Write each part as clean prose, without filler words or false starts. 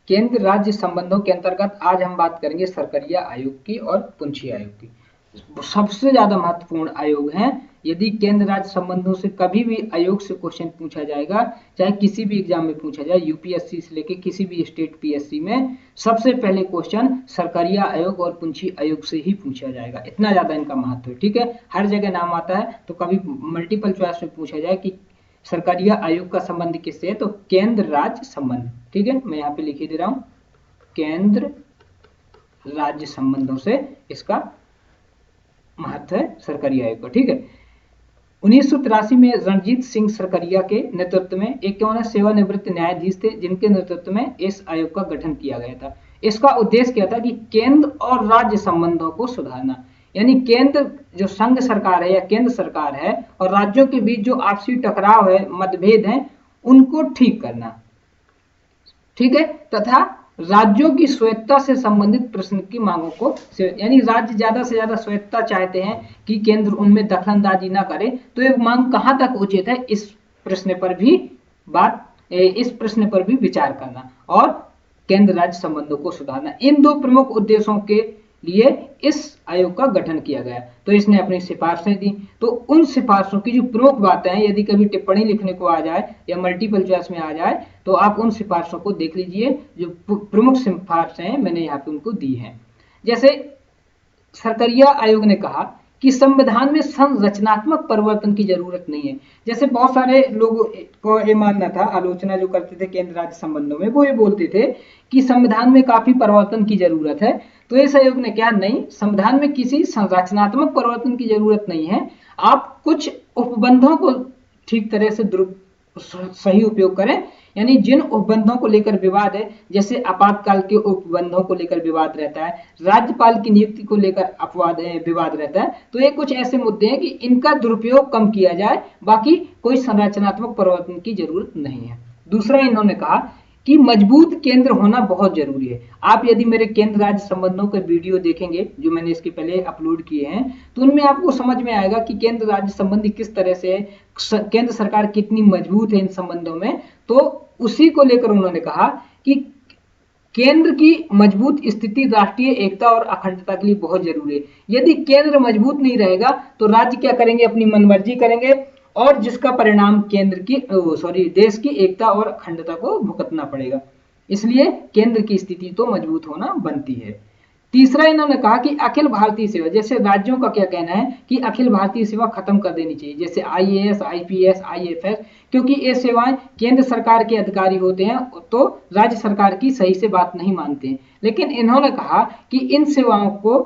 केंद्र राज्य संबंधों के अंतर्गत आज हम बात करेंगे सरकरिया आयोग की और पुंछी आयोग की। सबसे ज्यादा महत्वपूर्ण आयोग हैं। यदि केंद्र राज्य संबंधों से कभी भी आयोग से क्वेश्चन पूछा जाएगा, चाहे किसी भी एग्जाम में पूछा जाए, यूपीएससी से लेके किसी भी स्टेट पीएससी में, सबसे पहले क्वेश्चन सरकरिया आयोग और पुंछी आयोग से ही पूछा जाएगा। इतना ज्यादा इनका महत्व है। ठीक है, हर जगह नाम आता है, तो कभी मल्टीपल चॉइस में पूछा जाए कि सरकरिया आयोग का संबंध किससे है, तो केंद्र राज्य संबंध। ठीक है, मैं यहाँ पे लिख दे रहा हूं, केंद्र राज्य संबंधों से इसका महत्व है सरकरिया आयोग का। ठीक है, 1983 में रणजीत सिंह सरकरिया के नेतृत्व में एक सेवानिवृत्त न्यायाधीश थे, जिनके नेतृत्व में इस आयोग का गठन किया गया था। इसका उद्देश्य क्या था कि केंद्र और राज्य संबंधों को सुधारना, यानी केंद्र जो संघ सरकार है या केंद्र सरकार है और राज्यों के बीच जो आपसी टकराव है, मतभेद है, उनको ठीक करना। ठीक है, तथा राज्यों की स्वायत्तता से संबंधित प्रश्न की मांगों को, यानी राज्य ज्यादा से ज्यादा स्वायत्तता चाहते हैं कि केंद्र उनमें दखलंदाजी ना करे, तो ये मांग कहां तक उचित है, इस प्रश्न पर भी विचार करना और केंद्र राज्य संबंधों को सुधारना। इन दो प्रमुख उद्देश्यों के लिए इस आयोग का गठन किया गया। तो इसने अपनी सिफारिशें दी। तो उन सिफारिशों की जो प्रमुख बातें हैं, यदि कभी टिप्पणी लिखने को आ जाए या मल्टीपल चॉइस में आ जाए, तो आप उन सिफारिशों को देख लीजिए। जो प्रमुख सिफारिशें हैं मैंने यहाँ पे उनको दी हैं। जैसे सरकरिया आयोग ने कहा कि संविधान में संरचनात्मक परिवर्तन की जरूरत नहीं है। जैसे बहुत सारे लोगों को ये मानना था, आलोचना जो करते थे केंद्र राज्य संबंधों में, वो ये बोलते थे कि संविधान में काफी परिवर्तन की जरूरत है। तो इस आयोग ने कहा नहीं, संविधान में किसी संरचनात्मक परिवर्तन की जरूरत नहीं है। आप कुछ उपबंधों को ठीक तरह से सही उपयोग करें, यानी जिन उपबंधों को लेकर विवाद है, जैसे आपातकाल के उपबंधों को लेकर विवाद रहता है, राज्यपाल की नियुक्ति को लेकर विवाद रहता है, तो ये कुछ ऐसे मुद्दे हैं कि इनका दुरुपयोग कम किया जाए, बाकी कोई संरचनात्मक परिवर्तन की जरूरत नहीं है। दूसरा, इन्होंने कहा कि मजबूत केंद्र होना बहुत जरूरी है। आप यदि मेरे केंद्र राज्य संबंधों के वीडियो देखेंगे जो मैंने इसके पहले अपलोड किए हैं, तो उनमें आपको समझ में आएगा कि केंद्र राज्य संबंधी किस तरह से, केंद्र सरकार कितनी मजबूत है इन संबंधों में। तो उसी को लेकर उन्होंने कहा कि केंद्र की मजबूत स्थिति राष्ट्रीय एकता और अखंडता के लिए बहुत जरूरी है। यदि केंद्र मजबूत नहीं रहेगा तो राज्य क्या करेंगे, अपनी मनमर्जी करेंगे, और जिसका परिणाम देश की एकता और अखंडता को भुगतना पड़ेगा। इसलिए केंद्र की स्थिति तो मजबूत होना बनती है। तीसरा, इन्होंने कहा कि अखिल भारतीय सेवा, जैसे राज्यों का क्या कहना है कि अखिल भारतीय सेवा खत्म कर देनी चाहिए, जैसे आईएएस, आईपीएस, आईएफएस, क्योंकि ये सेवाएं केंद्र सरकार के अधिकारी होते हैं तो राज्य सरकार की सही से बात नहीं मानते हैं। लेकिन इन्होंने कहा कि इन सेवाओं को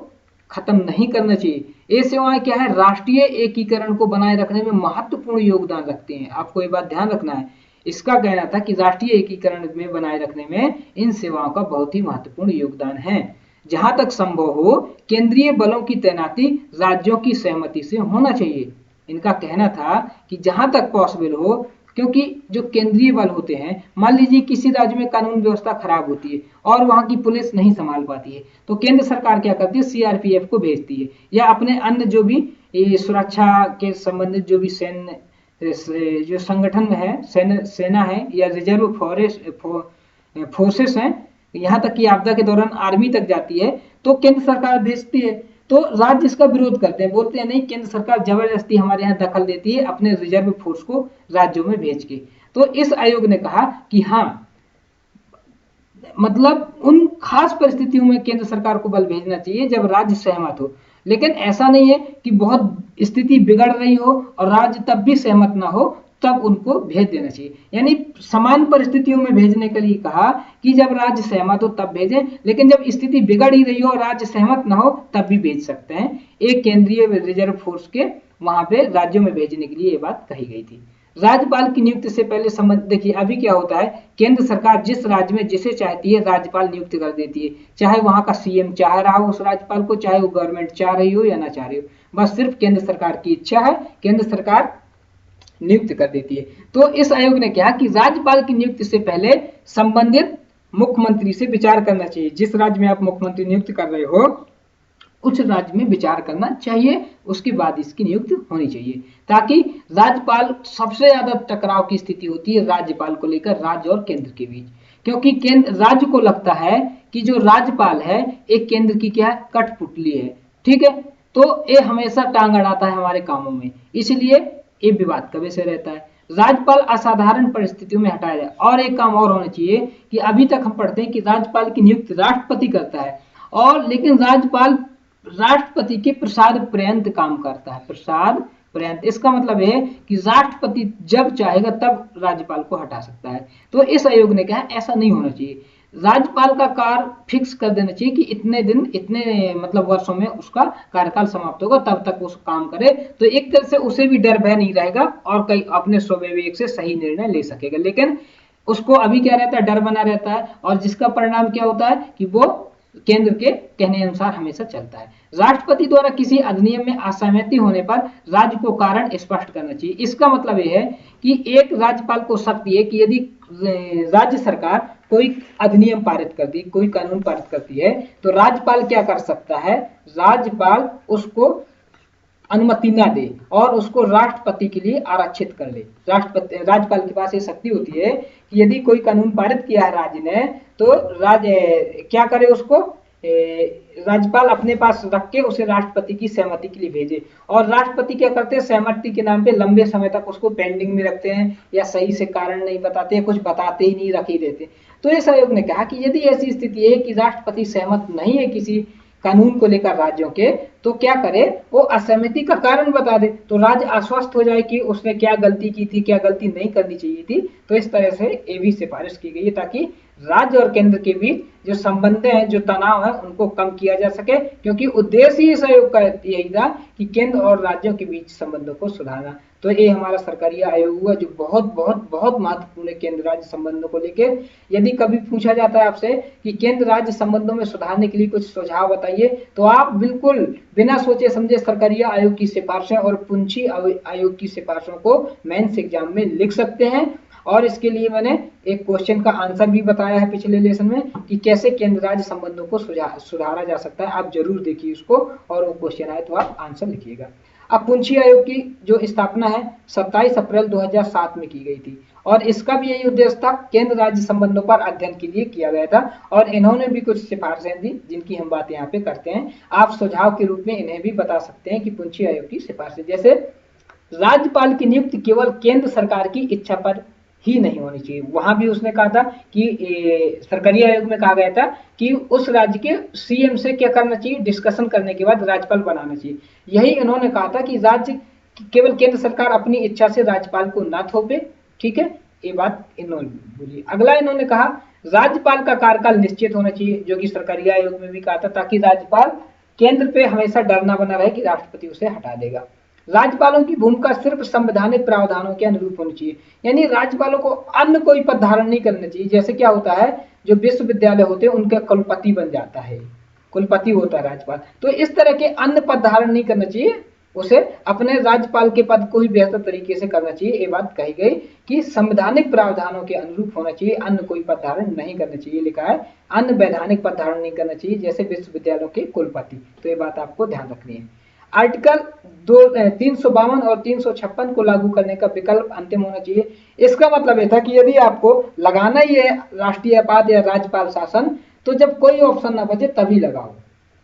खत्म नहीं करना चाहिए। ये सेवाएं क्या है, राष्ट्रीय एकीकरण को बनाए रखने में महत्वपूर्ण योगदान रखते हैं। आपको ये बात ध्यान रखना है। इसका कहना था कि राष्ट्रीय एकीकरण में बनाए रखने में इन सेवाओं का बहुत ही महत्वपूर्ण योगदान है। जहां तक संभव हो केंद्रीय बलों की तैनाती राज्यों की सहमति से होना चाहिए। इनका कहना था कि जहां तक पॉसिबल हो, क्योंकि जो केंद्रीय बल होते हैं, मान लीजिए किसी राज्य में कानून व्यवस्था खराब होती है और वहां की पुलिस नहीं संभाल पाती है, तो केंद्र सरकार क्या करती है, सीआरपीएफ को भेजती है, या अपने अन्य जो भी सुरक्षा के संबंधित जो भी जो संगठन है, सेना है या रिजर्व फोर्सेस हैं, यहाँ तक कि आपदा के दौरान आर्मी तक जाती है, तो केंद्र सरकार भेजती है। तो राज्य इसका विरोध करते हैं, बोलते हैं नहीं, केंद्र सरकार जबरदस्ती हमारे यहाँ दखल देती है अपने रिजर्व फोर्स को राज्यों में भेज के। तो इस आयोग ने कहा कि हाँ, मतलब उन खास परिस्थितियों में केंद्र सरकार को बल भेजना चाहिए जब राज्य सहमत हो, लेकिन ऐसा नहीं है कि बहुत स्थिति बिगड़ रही हो और राज्य तब भी सहमत ना हो, तब उनको भेज देना चाहिए। यानी समान परिस्थितियों में भेजने के लिए कहा कि जब राज्य सहमत हो तब भेजें, लेकिन जब स्थिति बिगड़ ही रही हो और राज्य सहमत ना हो तब भी भेज सकते हैं। एक केंद्रीय रिजर्व फोर्स के वहां पे राज्यों में भेजने के लिए ये बात कही गई थी। राज्यपाल की नियुक्ति से पहले संबंध, देखिए अभी क्या होता है, केंद्र सरकार जिस राज्य में जिसे चाहती है राज्यपाल नियुक्त कर देती है, चाहे वहां का सीएम चाह रहा हो उस राज्यपाल को, चाहे वो गवर्नमेंट चाह रही हो या ना चाह रही हो, बस सिर्फ केंद्र सरकार की इच्छा है, केंद्र सरकार नियुक्त कर देती है। तो इस आयोग ने कहा कि राज्यपाल की नियुक्ति से पहले संबंधित मुख्यमंत्री से विचार करना चाहिए। जिस राज्य में आप मुख्यमंत्री नियुक्त कर रहे हो उस राज्य में विचार करना चाहिए, उसके बाद इसकी नियुक्ति होनी चाहिए, ताकि राज्यपाल, सबसे ज्यादा टकराव की स्थिति होती है राज्यपाल को लेकर राज्य और केंद्र के बीच, क्योंकि केंद्र राज्य को लगता है कि जो राज्यपाल है एक केंद्र की क्या है, कठपुतली है। ठीक है, तो ये हमेशा टांग अड़ाता है हमारे कामों में, इसलिए ये विवाद का विषय रहता है। राज्यपाल असाधारण परिस्थितियों में हटाया जाए। और एक काम और होना चाहिए कि अभी तक हम पढ़ते हैं कि राज्यपाल की नियुक्ति राष्ट्रपति करता है, और लेकिन राज्यपाल राष्ट्रपति के प्रसाद पर्यंत काम करता है, प्रसाद पर्यंत। इसका मतलब है कि राष्ट्रपति जब चाहेगा तब राज्यपाल को हटा सकता है। तो इस आयोग ने कहा ऐसा नहीं होना चाहिए, राज्यपाल का कार्य फिक्स कर देना चाहिए कि इतने दिन, इतने मतलब वर्षों में उसका कार्यकाल समाप्त होगा, तब तक वो काम करे। तो एक तरह से उसे भी डर भय नहीं रहेगा और कई अपने स्वविवेक से सही निर्णय ले सकेगा। लेकिन उसको अभी क्या रहता है, डर बना रहता है, और जिसका परिणाम क्या होता है कि वो केंद्र के कहने अनुसार हमेशा चलता है। राष्ट्रपति द्वारा किसी अधिनियम में असहमति होने पर राज्य को कारण स्पष्ट करना चाहिए। इसका मतलब यह है कि एक राज्यपाल को शक्ति है कि यदि राज्य सरकार कोई अधिनियम पारित करती, कोई कानून पारित करती है, तो राज्यपाल क्या कर सकता है, राज्यपाल उसको अनुमति ना दे और उसको राष्ट्रपति के लिए आरक्षित कर ले। राज्यपाल के पास ये शक्ति होती है कि यदि कोई कानून पारित किया है राज्य ने, तो राज्य क्या करे, उसको राज्यपाल अपने पास रख के उसे राष्ट्रपति की सहमति के लिए भेजे। और राष्ट्रपति क्या करते हैं, सहमति के नाम पे लंबे समय तक उसको पेंडिंग में रखते हैं, या सही से कारण नहीं बताते, कुछ बताते ही नहीं, रख ही देते। तो इस आयोग ने कहा कि यदि ऐसी स्थिति है कि राष्ट्रपति सहमत नहीं है किसी कानून को लेकर राज्यों के, तो क्या करे, वो असहमति का कारण बता दे, तो राज्य आश्वस्त हो जाए कि उसने क्या गलती की थी, क्या गलती नहीं करनी चाहिए थी। तो इस तरह से ये भी सिफारिश की गई है ताकि राज्य और केंद्र के बीच जो संबंध हैं, जो तनाव है, उनको कम किया जा सके, क्योंकि उद्देश्य ही इस आयोग का यही था कि केंद्र और राज्यों के बीच संबंधों को सुधारना। तो ये हमारा सरकारी आयोग हुआ जो बहुत बहुत बहुत महत्वपूर्ण है केंद्र राज्य संबंधों को लेकर। यदि कभी पूछा जाता है आपसे कि केंद्र राज्य संबंधों में सुधारने के लिए कुछ सुझाव बताइए, तो आप बिल्कुल बिना सोचे समझे सरकारी आयोग की सिफारिशें और पुंछी आयोग की सिफारिशों को मेंस एग्जाम में लिख सकते हैं। और इसके लिए मैंने एक क्वेश्चन का आंसर भी बताया है पिछले लेसन में कि कैसे केंद्र राज्य संबंधों को सुधारा जा सकता है। आप जरूर देखिए उसको, और वो क्वेश्चन आए तो आप आंसर लिखिएगा। अब पुंछी आयोग की जो स्थापना है 27 अप्रैल 2007 में की गई थी, और इसका भी यही उद्देश्य था, केंद्र राज्य संबंधों पर अध्ययन के लिए किया गया था। और इन्होंने भी कुछ सिफारिशें दी जिनकी हम बात यहाँ पे करते हैं। आप सुझाव के रूप में इन्हें भी बता सकते हैं कि पुंछी आयोग की सिफारिशें, जैसे राज्यपाल की नियुक्ति केवल केंद्र सरकार की इच्छा पर ही नहीं होनी चाहिए। वहां भी उसने कहा था कि सरकारी आयोग में कहा गया था कि उस राज्य के सीएम से क्या करना चाहिए, डिस्कशन करने के बाद राज्यपाल बनाना चाहिए। यही इन्होंने कहा था कि राज्य केवल केंद्र सरकार अपनी इच्छा से राज्यपाल को ना थोपे। ठीक है, ये बात इन्होंने बोली। अगला इन्होंने कहा राज्यपाल का कार्यकाल निश्चित होना चाहिए, जो कि सरकारी आयोग में भी कहा था, ताकि राज्यपाल केंद्र पे हमेशा डरना बना रहे कि राष्ट्रपति उसे हटा देगा। राज्यपालों की भूमिका सिर्फ संवैधानिक प्रावधानों के अनुरूप होनी चाहिए, यानी राज्यपालों को अन्य कोई पद धारण नहीं करना चाहिए। जैसे क्या होता है, जो विश्वविद्यालय होते हैं उनका कुलपति बन जाता है, कुलपति होता है राज्यपाल, तो इस तरह के अन्य पद धारण नहीं करना चाहिए, उसे अपने राज्यपाल के पद को ही बेहतर तरीके से करना चाहिए। ये बात कही गई कि संवैधानिक प्रावधानों के अनुरूप होना चाहिए, अन्य कोई पद धारण नहीं करना चाहिए। लिखा है अन्य वैधानिक पद धारण नहीं करना चाहिए, जैसे विश्वविद्यालयों के कुलपति। तो ये बात आपको ध्यान रखनी है। आर्टिकल 352 और 356 को लागू करने का विकल्प अंतिम होना चाहिए। इसका मतलब यह था कि यदि आपको लगाना ही है राष्ट्रीय आपात या राज्यपाल शासन, तो जब कोई ऑप्शन ना बचे तभी लगाओ।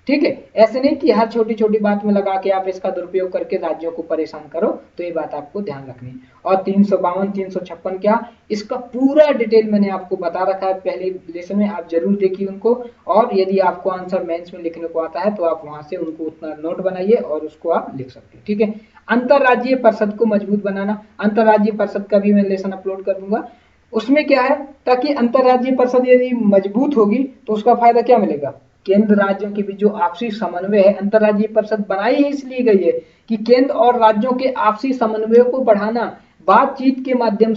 ठीक है, ऐसे नहीं कि हर छोटी छोटी बात में लगा के आप इसका दुरुपयोग करके राज्यों को परेशान करो। तो ये बात आपको ध्यान रखनी है। और 352 356 क्या, इसका पूरा डिटेल मैंने आपको बता रखा है पहले लेसन में, आप जरूर देखिए उनको। और यदि आपको आंसर मेंस में लिखने को आता है तो आप वहां से उनको उतना नोट बनाइए और उसको आप लिख सकते हैं। ठीक है, अंतरराज्यीय परिषद को मजबूत बनाना, अंतरराज्यीय परिषद का भी मैं लेसन अपलोड कर दूंगा। उसमें क्या है, ताकि अंतरराज्यीय परिषद यदि मजबूत होगी तो उसका फायदा क्या मिलेगा, केंद्र राज्यों के बीच जो आपसी समन्वय है, अंतरराज्यीय परिषद बनाई ही इसलिए गई है कि केंद्र और राज्यों के आपसी समन्वय को बढ़ाना, बातचीत के माध्यम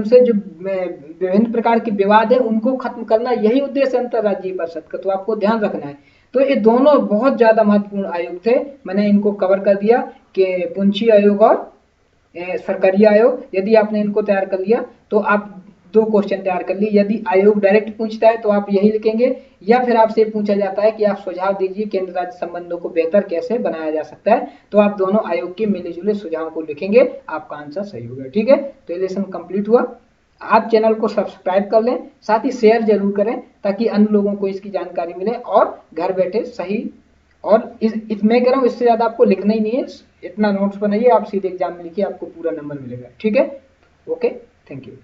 से जो विभिन्न प्रकार के विवाद है उनको खत्म करना, यही उद्देश्य अंतरराज्यीय परिषद का। तो आपको ध्यान रखना है। तो ये दोनों बहुत ज्यादा महत्वपूर्ण आयोग थे, मैंने इनको कवर कर दिया कि पुंछी आयोग और सरकारी आयोग। यदि आपने इनको तैयार कर लिया तो आप 2 क्वेश्चन तैयार कर लिए। यदि आयोग डायरेक्ट पूछता है तो आप यही लिखेंगे, या फिर आपसे पूछा जाता है कि आप सुझाव दीजिए केंद्र राज्य संबंधों को बेहतर कैसे बनाया जा सकता है, तो आप दोनों आयोग के मिले जुले सुझाव को लिखेंगे, आपका आंसर सही होगा। ठीक है, तो ये लेसन कंप्लीट हुआ। आप चैनल को सब्सक्राइब कर लें, साथ ही शेयर जरूर करें ताकि अन्य लोगों को इसकी जानकारी मिले और घर बैठे सही। और मैं कह रहा हूँ इससे ज़्यादा आपको लिखना ही नहीं है, इतना नोट्स बनाइए, आप सीधे एग्जाम में लिखिए, आपको पूरा नंबर मिलेगा। ठीक है, ओके, थैंक यू।